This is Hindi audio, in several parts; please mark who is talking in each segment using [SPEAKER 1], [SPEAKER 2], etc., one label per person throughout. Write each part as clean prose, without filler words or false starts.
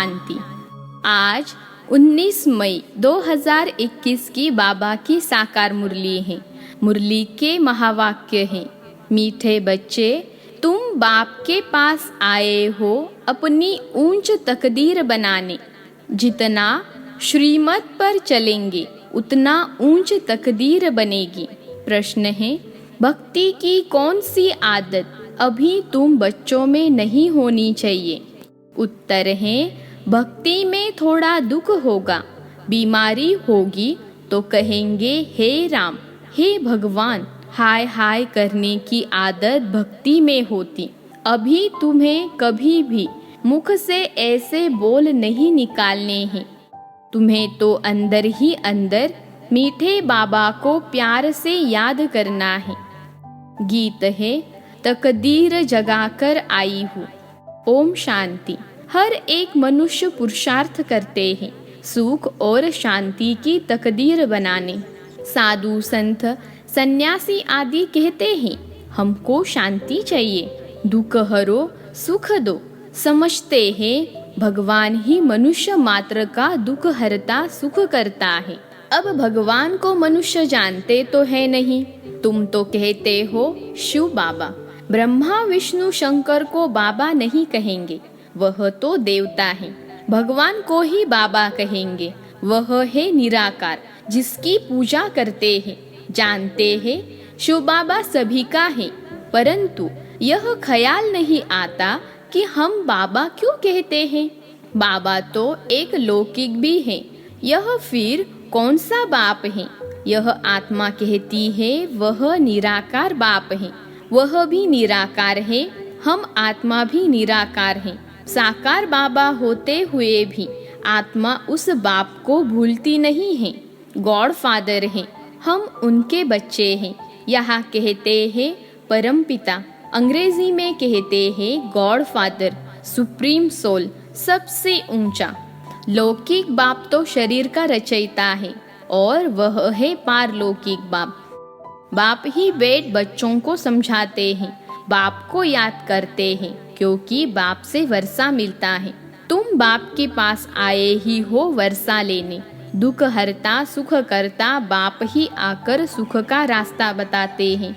[SPEAKER 1] शांति। आज 19 मई 2021 की बाबा की साकार मुरली है। मुरली के महावाक्य हैं, मीठे बच्चे तुम बाप के पास आए हो अपनी ऊंच तकदीर बनाने। जितना श्रीमत पर चलेंगे उतना ऊंच तकदीर बनेगी। प्रश्न है, भक्ति की कौन सी आदत अभी तुम बच्चों में नहीं होनी चाहिए? उत्तर है, भक्ति में थोड़ा दुख होगा, बीमारी होगी तो कहेंगे हे राम, हे भगवान, हाय हाय करने की आदत भक्ति में होती। अभी तुम्हें कभी भी मुख से ऐसे बोल नहीं निकालने हैं। तुम्हें तो अंदर ही अंदर मीठे बाबा को प्यार से याद करना है। गीत है, तकदीर जगाकर आई हूँ। ओम शांति। हर एक मनुष्य पुरुषार्थ करते हैं सुख और शांति की तकदीर बनाने। साधु संत सन्यासी आदि कहते हैं हमको शांति चाहिए, दुख हरो सुख दो। समझते हैं भगवान ही मनुष्य मात्र का दुख हरता सुख करता है। अब भगवान को मनुष्य जानते तो है नहीं। तुम तो कहते हो शिव बाबा, ब्रह्मा विष्णु शंकर को बाबा नहीं कहेंगे, वह तो देवता है। भगवान को ही बाबा कहेंगे, वह है निराकार जिसकी पूजा करते हैं। जानते हैं शिव बाबा सभी का है, परंतु यह ख्याल नहीं आता कि हम बाबा क्यों कहते हैं। बाबा तो एक लौकिक भी है, यह फिर कौन सा बाप है? यह आत्मा कहती है वह निराकार बाप है, वह भी निराकार है, हम आत्मा भी निराकार हैं। साकार बाबा होते हुए भी आत्मा उस बाप को भूलती नहीं है। गॉड फादर है, हम उनके बच्चे हैं। यहाँ कहते हैं परम पिता, अंग्रेजी में कहते हैं गॉड फादर, सुप्रीम सोल, सबसे ऊंचा। लौकिक बाप तो शरीर का रचयिता है और वह है पारलौकिक बाप। बाप ही बैठ बच्चों को समझाते हैं, बाप को याद करते हैं, क्योंकि बाप से वर्षा मिलता है। तुम बाप के पास आए ही हो वर्षा लेने। दुख हरता सुख करता बाप ही आकर सुख का रास्ता बताते हैं।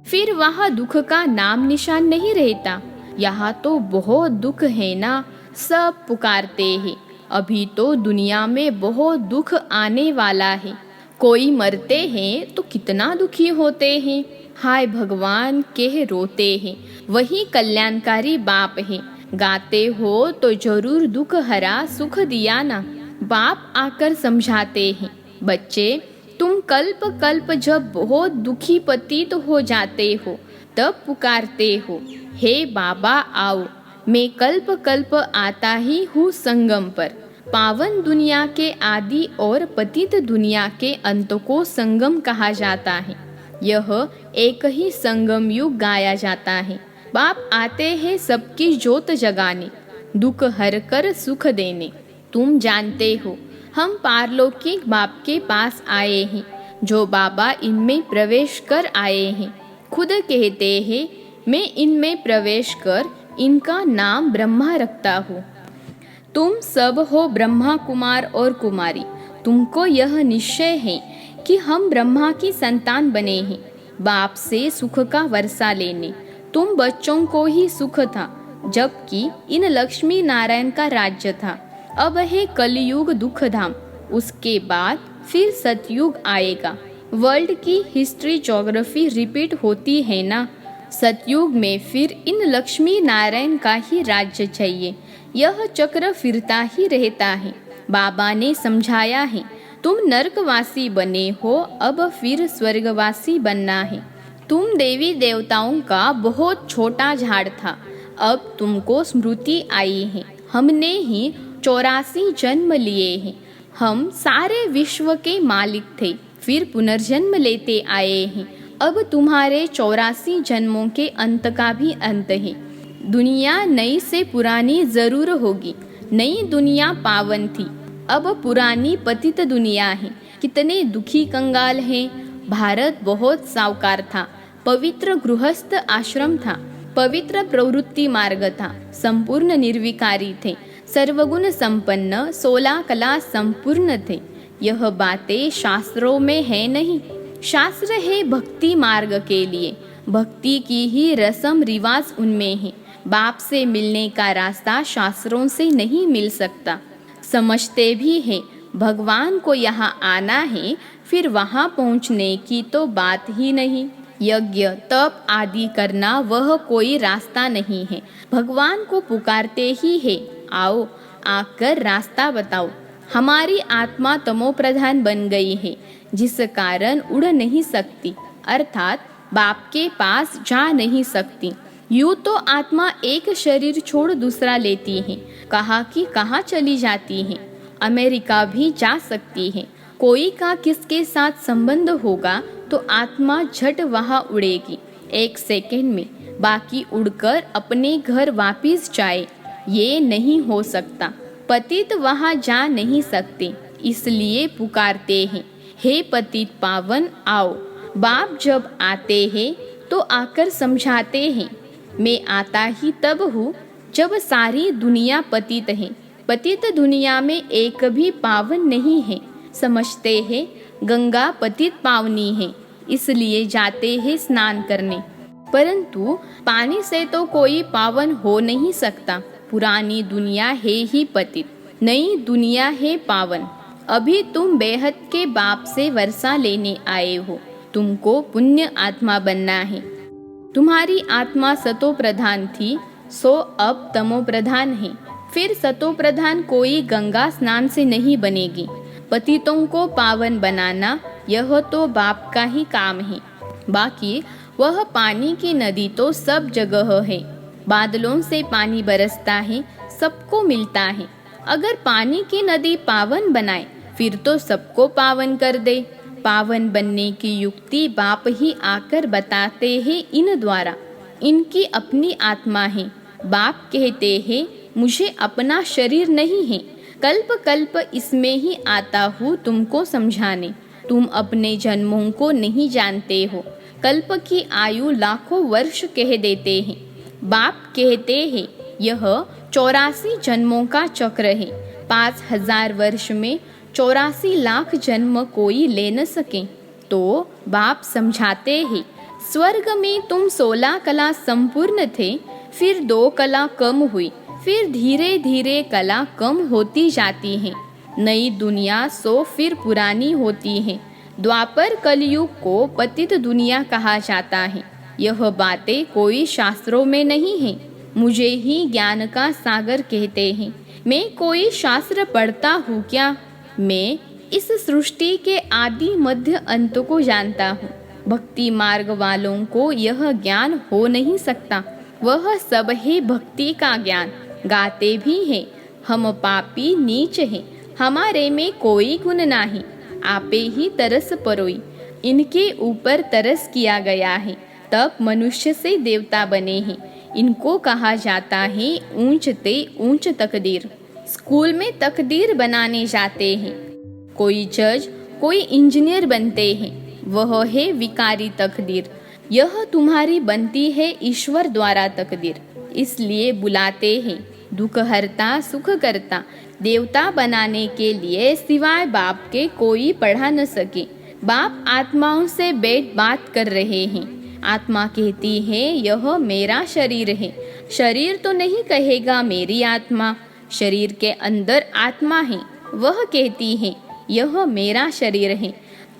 [SPEAKER 1] फिर वहाँ दुख का नाम निशान नहीं रहता। यहाँ तो बहुत दुख है ना, सब पुकारते हैं। अभी तो दुनिया में बहुत दुख आने वाला है। कोई मरते हैं तो कितना दुखी होते हैं, हाय भगवान कह रोते हैं। वही कल्याणकारी बाप है। गाते हो तो जरूर दुख हरा सुख दिया ना। बाप आकर समझाते हैं, बच्चे तुम कल्प कल्प जब बहुत दुखी पतित हो जाते हो तब पुकारते हो, हे बाबा आओ। मैं कल्प कल्प आता ही हूँ संगम पर। पावन दुनिया के आदि और पतित दुनिया के अंत को संगम कहा जाता है। यह एक ही संगम युग गाया जाता है। बाप आते हैं सबकी ज्योत जगाने, दुख हर कर सुख देने। तुम जानते हो हम पारलौकिक बाप के पास आए हैं, जो बाबा इनमें प्रवेश कर आए हैं। खुद कहते हैं मैं इनमें प्रवेश कर इनका नाम ब्रह्मा रखता हूँ। तुम सब हो ब्रह्मा कुमार और कुमारी। तुमको यह निश्चय है कि हम ब्रह्मा की संतान बने हैं, बाप से सुख का वर्षा लेने। तुम बच्चों को ही सुख था, जबकि इन लक्ष्मी नारायण का राज्य था। अब है कलयुग दुख धाम, उसके बाद फिर सतयुग आएगा। वर्ल्ड की हिस्ट्री ज्योग्राफी रिपीट होती है ना। सतयुग में फिर इन लक्ष्मी नारायण का ही राज्य चाहिए। यह चक्र फिरता ही रहता है। बाबा ने समझाया है, तुम नरकवासी बने हो, अब फिर स्वर्गवासी बनना है। तुम देवी देवताओं का बहुत छोटा झाड़ था, अब तुमको स्मृति आई है। हमने ही 84 जन्म लिए हैं। हम सारे विश्व के मालिक थे, फिर पुनर्जन्म लेते आए हैं। अब तुम्हारे 84 जन्मों के अंत का भी अंत है। दुनिया नई से पुरानी जरूर होगी। नई दुनिया पावन थी, अब पुरानी पतित दुनिया है। कितने दुखी कंगाल हैं। भारत बहुत सावकार था, पवित्र गृहस्थ आश्रम था, पवित्र प्रवृत्ति मार्ग था, संपूर्ण निर्विकारी थे, सर्वगुण संपन्न 16 कला संपूर्ण थे। यह बातें शास्त्रों में है नहीं। शास्त्र है भक्ति मार्ग के लिए, भक्ति की ही रस्म रिवाज उनमें है। बाप से मिलने का रास्ता शास्त्रों से नहीं मिल सकता। समझते भी हैं भगवान को यहाँ आना है, फिर वहाँ पहुँचने की तो बात ही नहीं। यज्ञ तप आदि करना वह कोई रास्ता नहीं है। भगवान को पुकारते ही है, आओ आकर रास्ता बताओ। हमारी आत्मा तमो प्रधान बन गई है, जिस कारण उड़ नहीं सकती, अर्थात बाप के पास जा नहीं सकती। यूँ तो आत्मा एक शरीर छोड़ दूसरा लेती है, कहा कि कहाँ चली जाती है। अमेरिका भी जा सकती है। कोई का किसके साथ संबंध होगा तो आत्मा झट वहाँ उड़ेगी 1 सेकंड में, बाकी उड़कर अपने घर वापिस जाए, ये नहीं हो सकता। पतित वहाँ जा नहीं सकते, इसलिए पुकारते हैं, हे पतित पावन आओ। बाप जब आते हैं तो आकर समझाते हैं, मैं आता ही तब हूँ जब सारी दुनिया पतित है। पतित दुनिया में एक भी पावन नहीं है। समझते हैं गंगा पतित पावनी है, इसलिए जाते हैं स्नान करने। परंतु पानी से तो कोई पावन हो नहीं सकता। पुरानी दुनिया है ही पतित, नई दुनिया है पावन। अभी तुम बेहद के बाप से वर्षा लेने आए हो। तुमको पुण्य आत्मा बनना है। तुम्हारी आत्मा सतो प्रधान थी, सो अब तमो प्रधान है। फिर सतो प्रधान कोई गंगा स्नान से नहीं बनेगी। पतितों को पावन बनाना यह तो बाप का ही काम है। बाकी वह पानी की नदी तो सब जगह है। बादलों से पानी बरसता है, सबको मिलता है। अगर पानी की नदी पावन बनाए फिर तो सबको पावन कर दे। पावन बनने की युक्ति बाप ही आकर बताते हैं इन द्वारा। इनकी अपनी आत्मा है। बाप कहते हैं मुझे अपना शरीर नहीं है, कल्प कल्प इसमें ही आता हूँ तुमको समझाने। तुम अपने जन्मों को नहीं जानते हो। कल्प की आयु लाखों वर्ष कह देते हैं। बाप कहते हैं यह 84 जन्मों का चक्र है। 5000 वर्ष में 84 लाख जन्म कोई ले न सके। तो बाप समझाते हैं स्वर्ग में तुम 16 कला संपूर्ण थे, फिर 2 कला कम हुई, फिर धीरे धीरे कला कम होती जाती है। नई दुनिया सो फिर पुरानी होती है। द्वापर कलयुग को पतित दुनिया कहा जाता है। यह बातें कोई शास्त्रों में नहीं है। मुझे ही ज्ञान का सागर कहते हैं। मैं कोई शास्त्र पढ़ता हूँ क्या? मैं इस सृष्टि के आदि मध्य अंत को जानता हूँ। भक्ति मार्ग वालों को यह ज्ञान हो नहीं सकता। वह सब है भक्ति का ज्ञान। गाते भी हैं, हम पापी नीच हैं, हमारे में कोई गुण नहीं, आपे ही तरस परोई। इनके ऊपर तरस किया गया है, तब मनुष्य से देवता बने हैं। इनको कहा जाता है ऊंच ते ऊंच तकदीर। स्कूल में तकदीर बनाने जाते हैं। कोई जज, कोई इंजीनियर बनते हैं, वह है विकारी तकदीर। यह तुम्हारी बनती है ईश्वर द्वारा तकदीर, इसलिए बुलाते हैं दुख हरता सुख करता। देवता बनाने के लिए सिवाय बाप के कोई पढ़ा न सके। बाप आत्माओं से बैठ बात कर रहे हैं। आत्मा कहती है यह मेरा शरीर है। शरीर तो नहीं कहेगा मेरी आत्मा। शरीर के अंदर आत्मा है, वह कहती है यह मेरा शरीर है।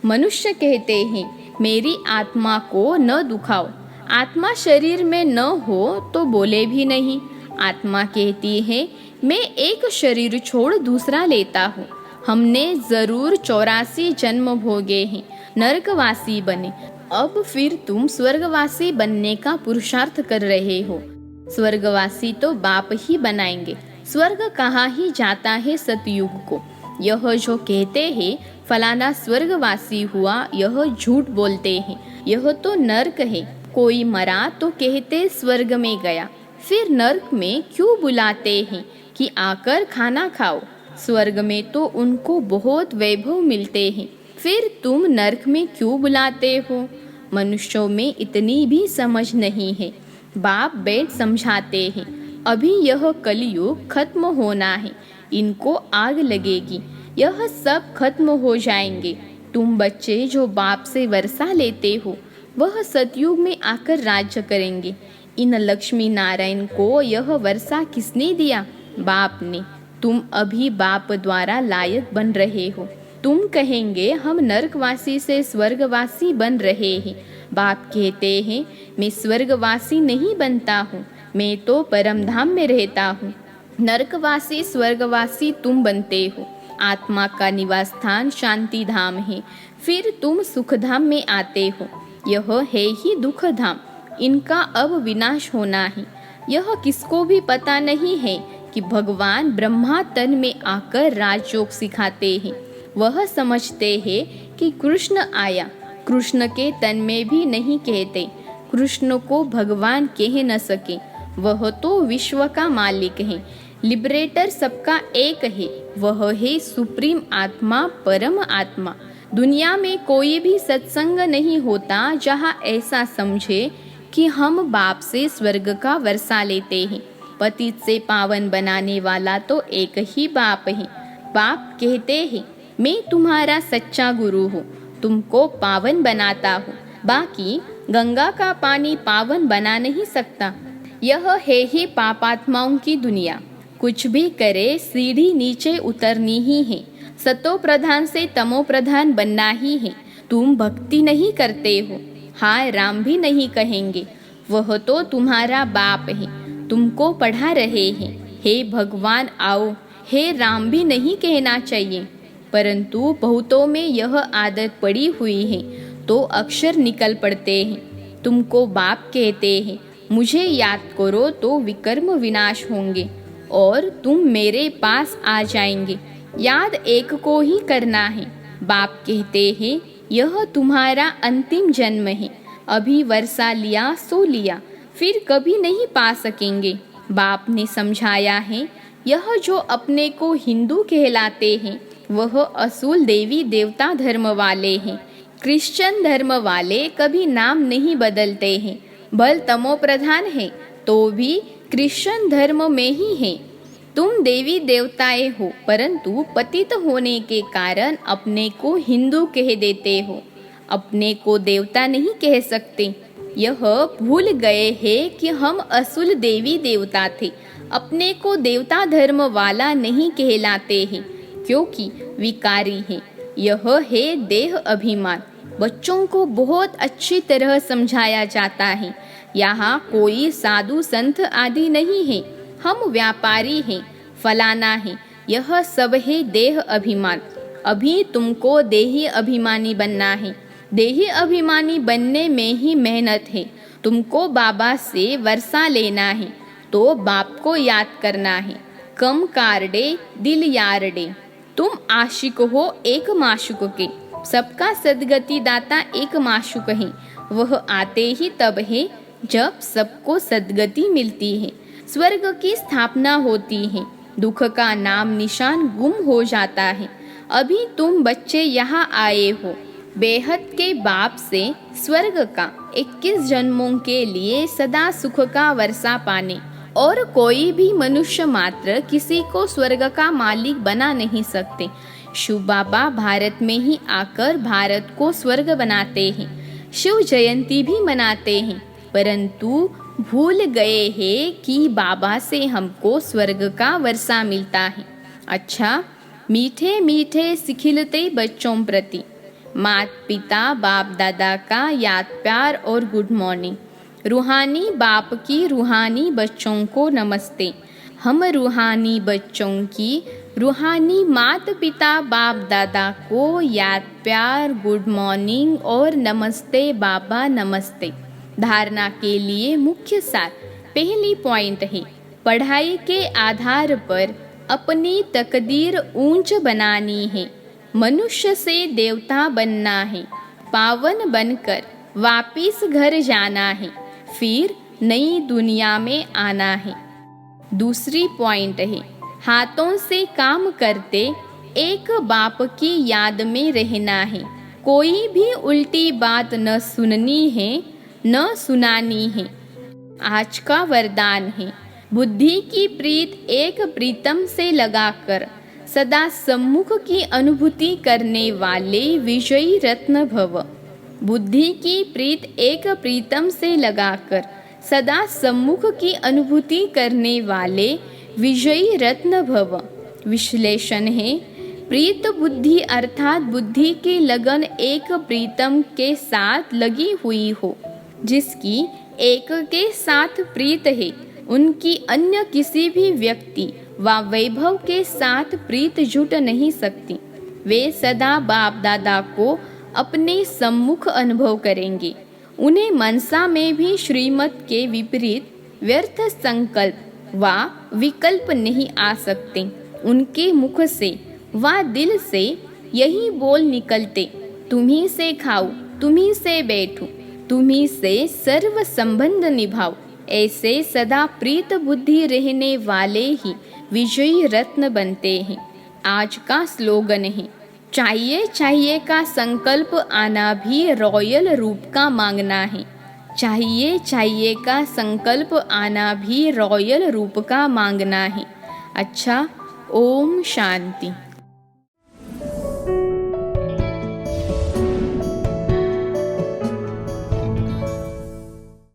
[SPEAKER 1] मनुष्य कहते हैं मेरी आत्मा को न दुखाओ। आत्मा शरीर में न हो तो बोले भी नहीं। आत्मा कहती है मैं एक शरीर छोड़ दूसरा लेता हूँ। हमने जरूर 84 जन्म भोगे हैं, नरकवासी बने। अब फिर तुम स्वर्गवासी बनने का पुरुषार्थ कर रहे हो। स्वर्गवासी तो बाप ही बनाएंगे। स्वर्ग कहाँ ही जाता है सतयुग को। यह जो कहते हैं फलाना स्वर्गवासी हुआ, यह झूठ बोलते हैं। यह तो नर्क है। कोई मरा तो कहते स्वर्ग में गया, फिर नर्क में क्यों बुलाते हैं कि आकर खाना खाओ। स्वर्ग में तो उनको बहुत वैभव मिलते हैं, फिर तुम नर्क में क्यों बुलाते हो। मनुष्यों में इतनी भी समझ नहीं है। बाप बैठ समझाते हैं अभी यह कलयुग खत्म होना है, इनको आग लगेगी, यह सब खत्म हो जाएंगे। तुम बच्चे जो बाप से वर्षा लेते हो, वह सतयुग में आकर राज्य करेंगे। इन लक्ष्मी नारायण को यह वर्षा किसने दिया? बाप ने। तुम अभी बाप द्वारा लायक बन रहे हो। तुम कहेंगे हम नरकवासी से स्वर्गवासी बन रहे हैं। बाप कहते हैं मैं स्वर्गवासी नहीं बनता हूँ, मैं तो परमधाम में रहता हूँ। नरकवासी स्वर्गवासी तुम बनते हो। आत्मा का निवास स्थान शांति धाम है, फिर तुम सुखधाम में आते हो। यह है ही दुख धाम, इनका अब विनाश होना है। यह किसको भी पता नहीं है कि भगवान ब्रह्मा तन में आकर राजयोग सिखाते हैं। वह समझते हैं कि कृष्ण आया, कृष्ण के तन में भी नहीं कहते। कृष्ण को भगवान कह न सके, वह तो विश्व का मालिक है। लिबरेटर सबका एक है, वह है सुप्रीम आत्मा, परम आत्मा। दुनिया में कोई भी सत्संग नहीं होता जहाँ ऐसा समझे कि हम बाप से स्वर्ग का वर्षा लेते हैं। पतित से पावन बनाने वाला तो एक ही बाप है। बाप कहते हैं मैं तुम्हारा सच्चा गुरु हूँ, तुमको पावन बनाता हूँ। बाकी गंगा का पानी पावन बना नहीं सकता। यह है ही पापात्माओं की दुनिया। कुछ भी करे सीढ़ी नीचे उतरनी ही है। सतो प्रधान से तमो प्रधान बनना ही है। तुम भक्ति नहीं करते हो, हाय राम भी नहीं कहेंगे, वह तो तुम्हारा बाप है, तुमको पढ़ा रहे हैं। हे भगवान आओ, हे राम भी नहीं कहना चाहिए, परंतु बहुतों में यह आदत पड़ी हुई है तो अक्षर निकल पड़ते हैं। तुमको बाप कहते हैं मुझे याद करो तो विकर्म विनाश होंगे और तुम मेरे पास आ जाएंगे। याद एक को ही करना है। बाप कहते हैं यह तुम्हारा अंतिम जन्म है। अभी वर्षा लिया सो लिया, फिर कभी नहीं पा सकेंगे। बाप ने समझाया है यह जो अपने को हिंदू कहलाते हैं वह असूल देवी देवता धर्म वाले हैं। क्रिश्चियन धर्म वाले कभी नाम नहीं बदलते हैं। भल तमो प्रधान है तो भी क्रिश्चियन धर्म में ही हैं। तुम देवी देवताएं हो, परंतु पतित होने के कारण अपने को हिंदू कह देते हो, अपने को देवता नहीं कह सकते। यह भूल गए हैं कि हम असुल देवी देवता थे, अपने को देवता धर्म वाला नहीं कहलाते हैं क्योंकि विकारी है। यह है देह अभिमान। बच्चों को बहुत अच्छी तरह समझाया जाता है। यहाँ कोई साधु संत आदि नहीं है, हम व्यापारी हैं, फलाना है, यह सब है देह अभिमान। अभी तुमको देही अभिमानी बनना है। देही अभिमानी बनने में ही मेहनत है। तुमको बाबा से वर्षा लेना है तो बाप को याद करना है। कम कारडे दिल यारडे। तुम आशिक हो एक माशुक के। सबका सदगति दाता एक माशुक है। वह आते ही तब है जब सबको सदगति मिलती है। स्वर्ग की स्थापना होती है। दुख का नाम निशान गुम हो जाता है। अभी तुम बच्चे यहाँ आए हो बेहद के बाप से स्वर्ग का 21 जन्मों के लिए सदा सुख का वर्षा पाने। और कोई भी मनुष्य मात्र किसी को स्वर्ग का मालिक बना नहीं सकते। शिव बाबा भारत में ही आकर भारत को स्वर्ग बनाते हैं। शिव जयंती भी मनाते हैं, परंतु भूल गए हैं कि बाबा से हमको स्वर्ग का वर्षा मिलता है। अच्छा, मीठे मीठे सिखिलते बच्चों प्रति मात पिता बाप दादा का याद प्यार और गुड मॉर्निंग। रूहानी बाप की रूहानी बच्चों को नमस्ते। हम रूहानी बच्चों की रूहानी मात पिता बाप दादा को याद प्यार गुड मॉर्निंग और नमस्ते बाबा नमस्ते। धारणा के लिए मुख्य सार। पहली पॉइंट है पढ़ाई के आधार पर अपनी तकदीर ऊंच बनानी है। मनुष्य से देवता बनना है। पावन बनकर वापिस घर जाना है, फिर नई दुनिया में आना है। दूसरी पॉइंट है हाथों से काम करते एक बाप की याद में रहना है। कोई भी उल्टी बात न सुननी है न सुनानी है। आज का वरदान है बुद्धि की प्रीत एक प्रीतम से लगाकर सदा सम्मुख की अनुभूति करने वाले विजयी रत्न भव। बुद्धि की प्रीत एक प्रीतम से लगाकर सदा सम्मुख की अनुभूति करने वाले विजयी रत्न भव। विश्लेषण है, प्रीत बुद्धि अर्थात बुद्धि की लगन एक प्रीतम के साथ लगी हुई हो, जिसकी एक के साथ प्रीत है, उनकी अन्य किसी भी व्यक्ति व वैभव के साथ प्रीत जुट नहीं सकती। वे सदा बाप दादा को अपने सम्मुख अनुभव करेंगे। उन्हें मनसा में भी श्रीमत के विपरीत व्यर्थ संकल्प व विकल्प नहीं आ सकते। उनके मुख से व दिल से यही बोल निकलते, तुम्ही से खाऊं, तुम्ही से बैठूं, तुम्ही से सर्व संबंध निभाऊं। ऐसे सदा प्रीत बुद्धि रहने वाले ही विजयी रत्न बनते हैं। आज का स्लोगन है, चाहिए चाहिए का संकल्प आना भी रॉयल रूप का मांगना है। चाहिए चाहिए का संकल्प आना भी रॉयल रूप का मांगना है। अच्छा, ओम शांति।